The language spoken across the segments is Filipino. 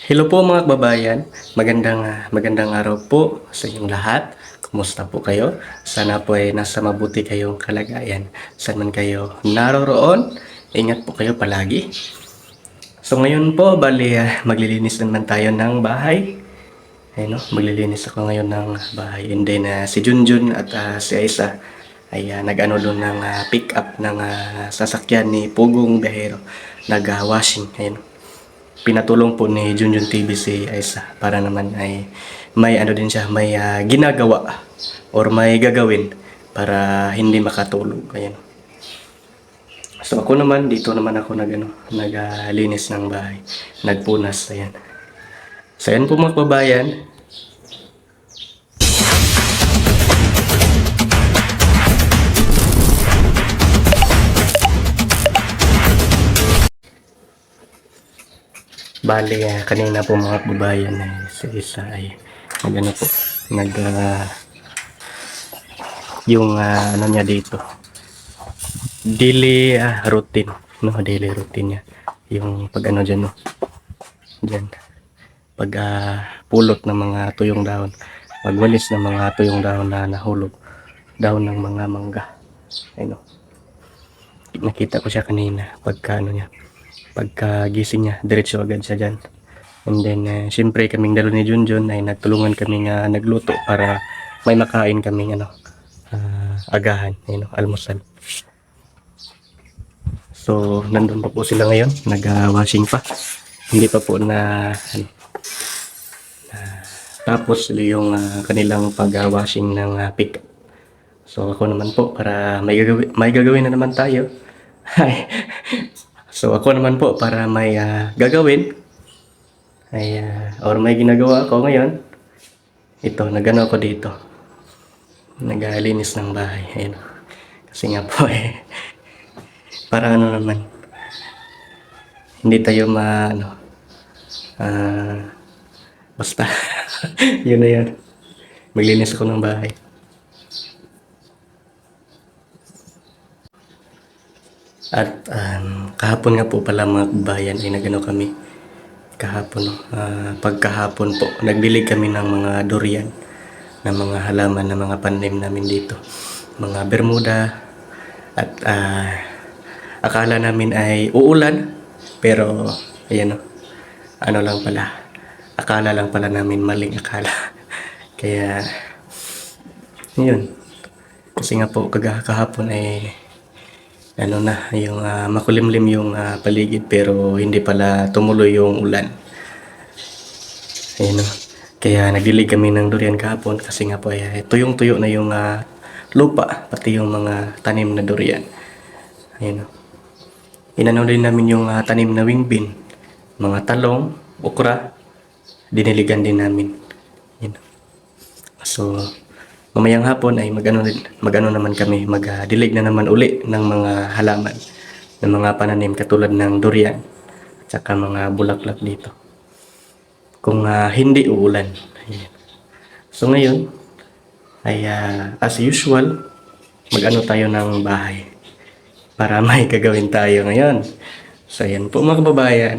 Hello po mga kababayan, magandang araw po sa inyong lahat. Kumusta po kayo? Sana po ay nasa mabuti kayong kalagayan. Saan man kayo naroroon, ingat po kayo palagi. So ngayon po, maglilinis naman tayo ng bahay. Ayun, no? Maglilinis ako ngayon ng bahay. And then si Junjun at si Aisa ay nag-ano doon ng pick up ng sasakyan ni Pugong Behero. Nag-washing. Ayun. Pinatulong po ni Junjun TV si Aisa para naman ay may ano din siya, may ginagawa or may gagawin para hindi makatulog. Ayan. So ako naman, dito naman ako naglinis ng bahay. Nagpunas, ayan. So ayan po mga kababayan. Bali, kanina po mga kababayan si Isa ay nag po, nag yung ano niya dito, daily routine, no, daily routine niya. Yung pag ano dyan, no, dyan, pag pulot ng mga tuyong dahon, magwalis ng mga tuyong dahon na nahulog, dahon ng mga mangga. Ay no, nakita ko siya kanina pagka ano niya, pagka gising niya, diretso agad siya dyan. And then syempre kaming dalawa ni Junjun ay nagtulungan kami nga nagluto para may makain kaming agahan, almusal. So nandun pa po sila ngayon, nag-washing pa, hindi pa po na tapos yung kanilang pag-washing ng pick. So ako naman po, para may gagawin na naman tayo. So ako naman po, para may gagawin ay or may ginagawa ako ngayon, ito, nagano ako dito, naglinis ng bahay. Ayun. Kasi nga po para ano naman, hindi tayo basta yun na yun, maglinis ako ng bahay. At kahapon nga po pala mga bayan ay nagano kami kahapon, no? Pagkahapon po nagbili kami ng mga durian, ng mga halaman ng mga panim namin dito, mga bermuda. At akala namin ay uulan, pero ayan, no, ano lang pala, akala lang pala namin, maling akala. Kaya yun, kasi nga po kahapon ay ano na, yung makulimlim yung paligid, pero hindi pala tumuloy yung ulan. Ayun, no? Kaya nagdilig kami ng durian kahapon kasi nga po ay tuyong-tuyo na yung lupa, pati yung mga tanim na durian. Ayun, no? Inano din namin yung tanim na wingbin, mga talong, okra, diniligan din namin. Ayun. So mamayang hapon ay magano naman kami, magdilig na naman uli ng mga halaman, ng mga pananim katulad ng durian at saka mga bulaklak dito, kung hindi uulan. Ayan. So ngayon ay as usual, magano tayo ng bahay para may gagawin tayo ngayon. So ayan po mga kababayan.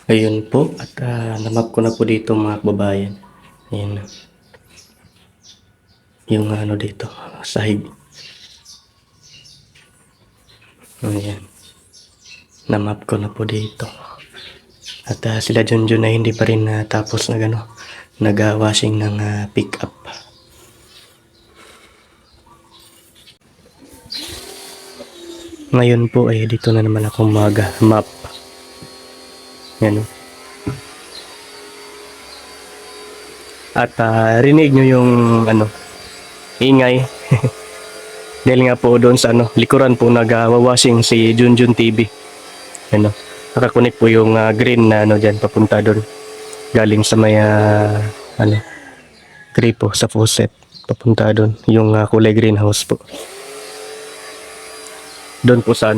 Ayun po, at namap ko na po dito mga kababayan. Ayan, yung ano dito, sahig. Ayan, namap ko na po dito. At sila Junjun na hindi pa rin tapos nag-washing ng pick up. Ngayon po ay dito na naman ako mag-map. Yan. At rinig nyo yung ingay. Dahil nga po doon sa likuran po nag-washing si Junjun TV. Nakakunik po yung green na dyan papunta doon. Galing sa may gripo sa faucet. Papunta doon. Yung kulay greenhouse po. Doon po sa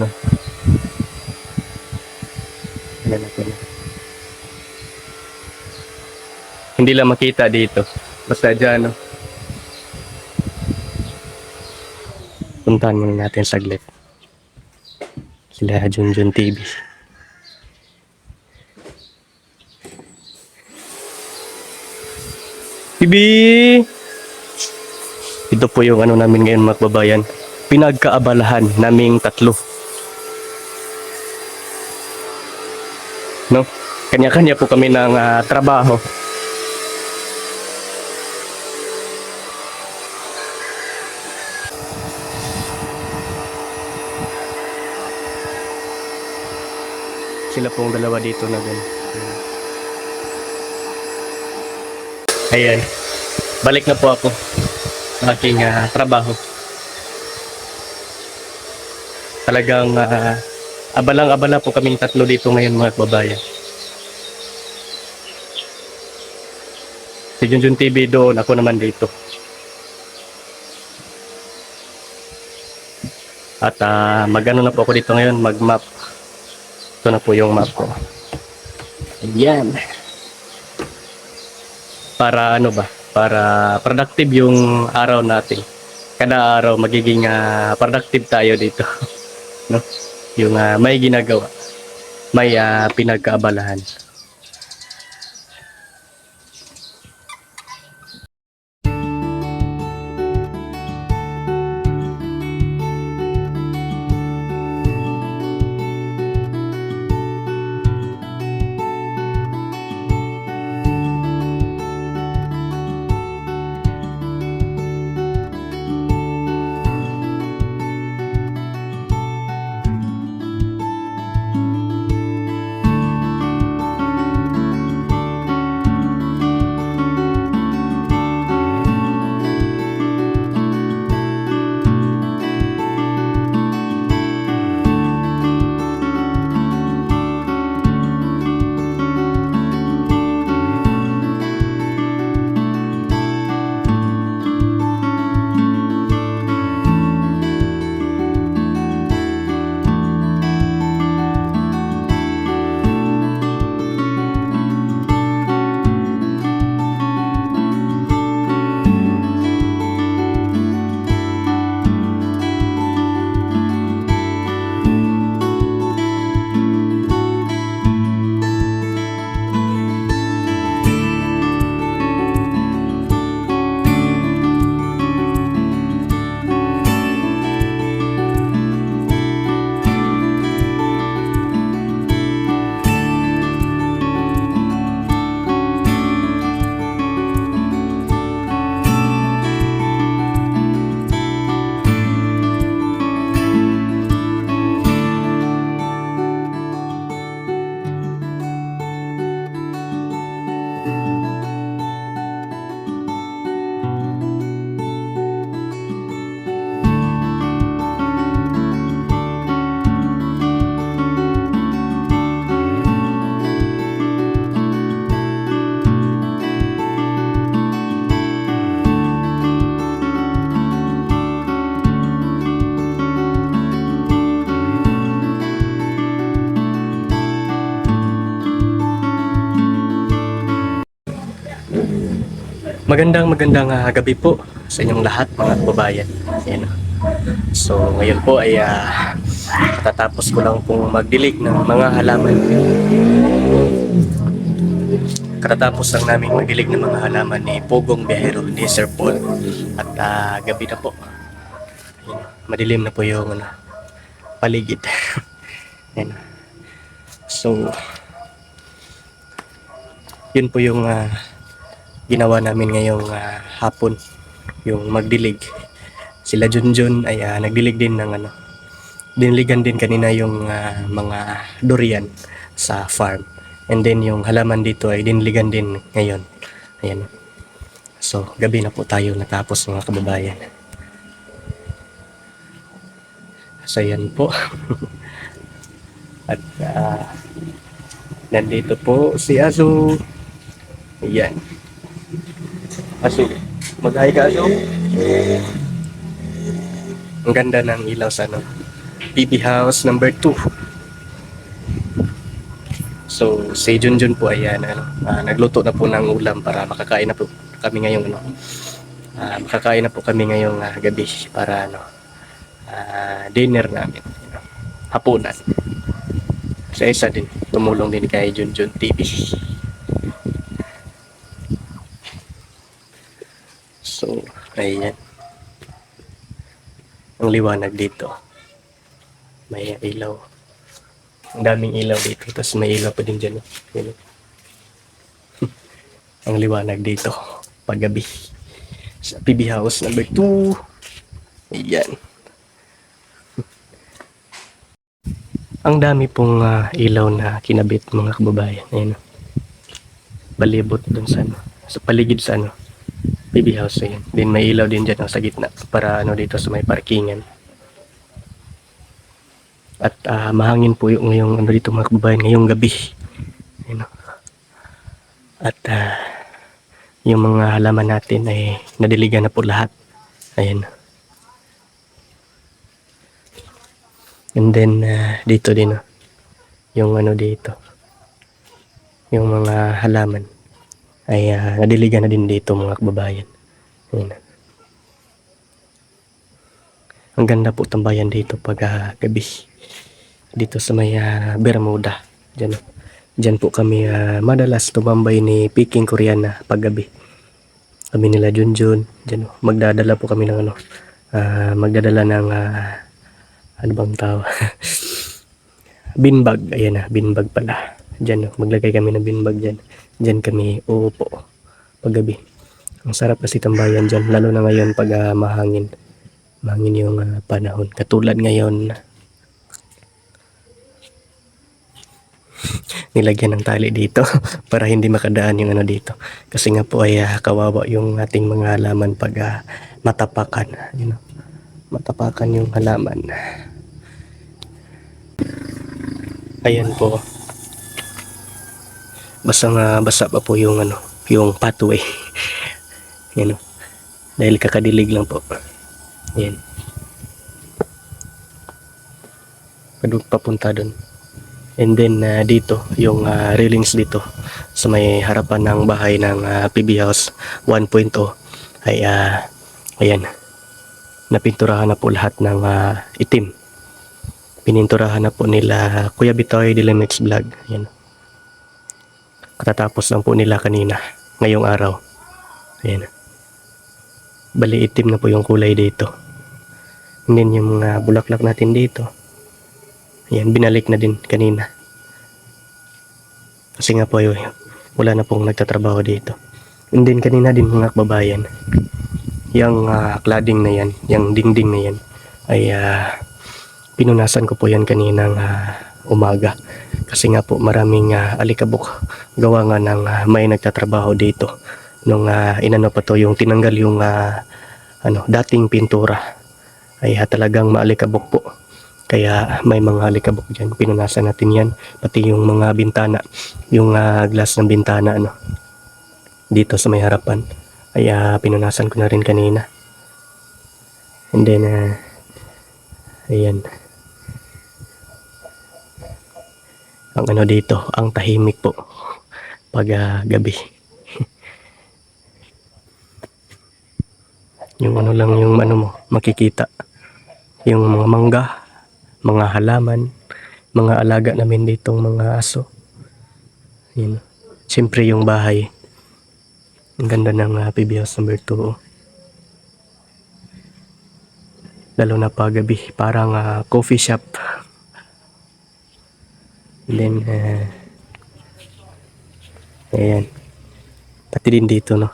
hindi lang makita dito. Basta dyan, puntahan muna natin saglit sila Junjun TV. Bibi! Ito po yung ano namin ngayon mga kababayan. Pinagkaabalahan naming tatlo. No? Kanya-kanya po kami ng trabaho. Sila pong dalawa dito na din. Ayan. Balik na po ako sa aking trabaho. Talagang abalang-abala po kaming tatlo dito ngayon mga kababayan. Si Junjun TV doon, ako naman dito. At mag-ano na po ako dito ngayon, mag-map. Ito na po yung map ko. Ayan. Para ano ba? Para productive yung araw natin. Kada araw magiging productive tayo dito. No? Yung may ginagawa. May pinagkaabalahan. Magandang gabi po sa inyong lahat mga kababayan. Ayan. So ngayon po ay tatapos ko lang pong magdilig ng mga halaman. Katatapos lang namin magdilig ng mga halaman ni Pogong Biyahero ni Sir Paul. At gabi na po. Ayan. Madilim na po yung paligid. Ayan. So yun po yung ginawa namin ngayong hapon, yung magdilig. Sila Junjun ay nagdilig din ng diniligan din kanina yung mga durian sa farm. And then yung halaman dito ay diniligan din ngayon. Ayan. So gabi na po tayo natapos mga kababayan. So yan po. At nandito po si Azu. Ayan. Aso, mag-hi ka Aso. Ang ganda ng ilaw sa PB House number 2. So si Junjun po ay nagluto na po ng ulam para makakain na po kami ngayong makakain na po kami ngayong gabi para dinner namin, hapunan. Sa isa din tumulong din kay Junjun TV. Ayan. Ang liwanag dito. May ilaw. Ang daming ilaw dito. Tapos may ilaw pa din dyan. Yun. Ang liwanag dito. Paggabi. Sa PB House number 2. Ayan. Ang dami pong ilaw na kinabit mga kababayan. Ayan. Balibot dun sa ano. Sa paligid sa ano. PB House. Ayan. Then may ilaw din dyan sa gitna. Para ano dito sa may parkingan. At mahangin po yung ngayong ano dito mga kababayan ngayong gabi. Ayan. At yung mga halaman natin ay nadiligan na po lahat. Ayan. And then dito din yung ano dito. Yung mga halaman ay nadiligan na din dito mga kababayan. Ayan. Ang ganda po tambayan dito pag gabi. Dito sa may Bermuda. Diyan po kami madalas tumambay ni Peking Koreana paggabi. Kami nila Junjun. Diyan magdadala po kami ng ano. Magdadala ng ano bang tawag? Beanbag. Ayan beanbag pala. Diyan maglagay kami ng beanbag diyan. Diyan kami uupo paggabi. Ang sarap kasi tambayan diyan lalo na ngayon pag mahangin. Mahangin yung panahon. Katulad ngayon nilagyan ng tali dito para hindi makadaan yung ano dito. Kasi nga po ay kawawa yung ating mga halaman pag matapakan. You know, matapakan yung halaman. Ayan po. Basa pa po yung ano, yung pathway. Yan o. Dahil kakadilig lang po. Ayan. Papunta doon. And then dito yung railings dito sa may harapan ng bahay ng PB House 1.0 ay ayan, napinturahan na po lahat ng itim. Pininturahan na po nila Kuya Bitoy Dilemix Vlog. Ayan. Katatapos lang po nila kanina ngayong araw. Ayan. Bali itim na po yung kulay dito. And then yung mga bulaklak natin dito, ayan, binalik na din kanina. Kasi nga po yun, wala na pong nagtatrabaho dito. And then kanina din mga kababayan, yung cladding na yan, yung dingding na yan, ay pinunasan ko po yan kaninang umaga. Kasi nga po maraming alikabok gawa nga ng may nagtatrabaho dito. Nung inano pa to, yung tinanggal yung dating pintura, ay talagang maalikabok po. Kaya may mga alikabok dyan. Pinunasan natin yan. Pati yung mga bintana. Yung glass ng bintana dito sa may harapan. Ay pinunasan ko na rin kanina. And then ayan. Ang ano dito. Ang tahimik po. Pag gabi. Yung ano lang yung ano mo. Makikita. Yung mga mangga. Mga halaman, mga alaga namin ditong mga aso. Yun. Siyempre yung bahay. Ang ganda ng PB House number 2. Lalo na paggabi, parang coffee shop. And then, ayan. Pati din dito, no.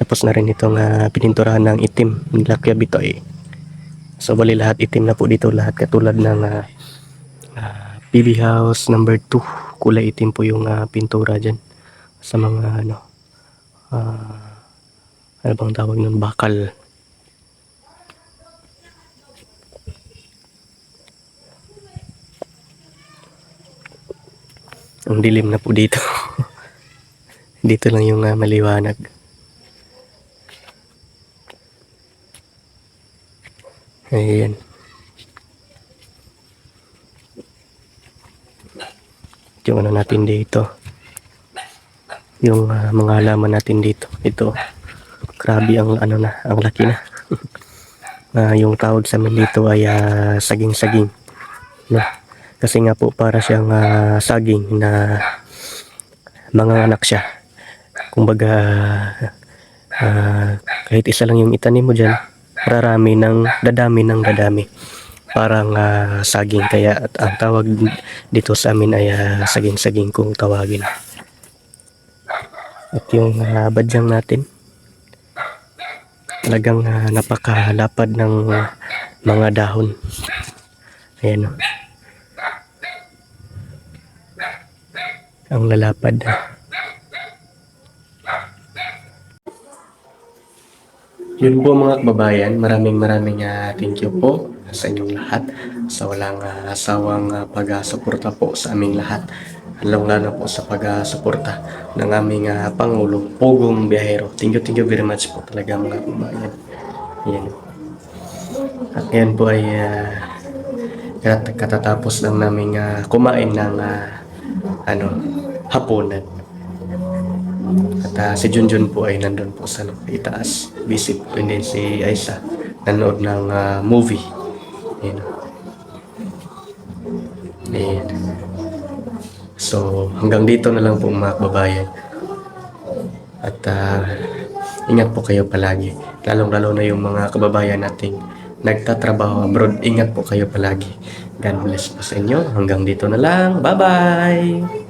Tapos na rin itong pininturahan ng itim nila Kuya Bitoy. So bali lahat itim na po dito, lahat katulad ng PB House number 2. Kulay itim po yung pintura dyan sa mga ano bang tawag nun, bakal. Ang dilim na po dito. Dito lang yung maliwanag. Ayan. Yung ano natin dito. Yung mga halaman natin dito. Ito. Grabe ang ano na, ang laki na. Yung tawag sa amin dito ay saging-saging. No? Kasi nga po para siyang saging na mga anak siya. Kumbaga Kahit isa lang yung itanim mo dyan, dadami ng dadami. Parang saging, kaya at ang tawag dito sa amin ay saging-saging kung tawagin. At yung badyang natin, talagang napakalapad ng mga dahon. Ayan o. Ang lalapad. Yun po mga kababayan, maraming thank you po sa inyong lahat sa walang asawang pag-suporta po sa aming lahat. Lalo po sa pag-suporta ng aming Pangulo, Pugong Biyahero. Thank you very much po talaga mga kababayan. Yan. At yan po ay katatapos lang namin kumain ng hapunan. At si Junjun po ay nandun po sa itaas. Visit po din si Aisa. Nanood ng movie. Ayan. Ayan. So, hanggang dito na lang po mga kababayan. At ingat po kayo palagi. Lalong-lalo na yung mga kababayan nating nagtatrabaho abroad. Ingat po kayo palagi. God bless po sa inyo. Hanggang dito na lang. Bye-bye!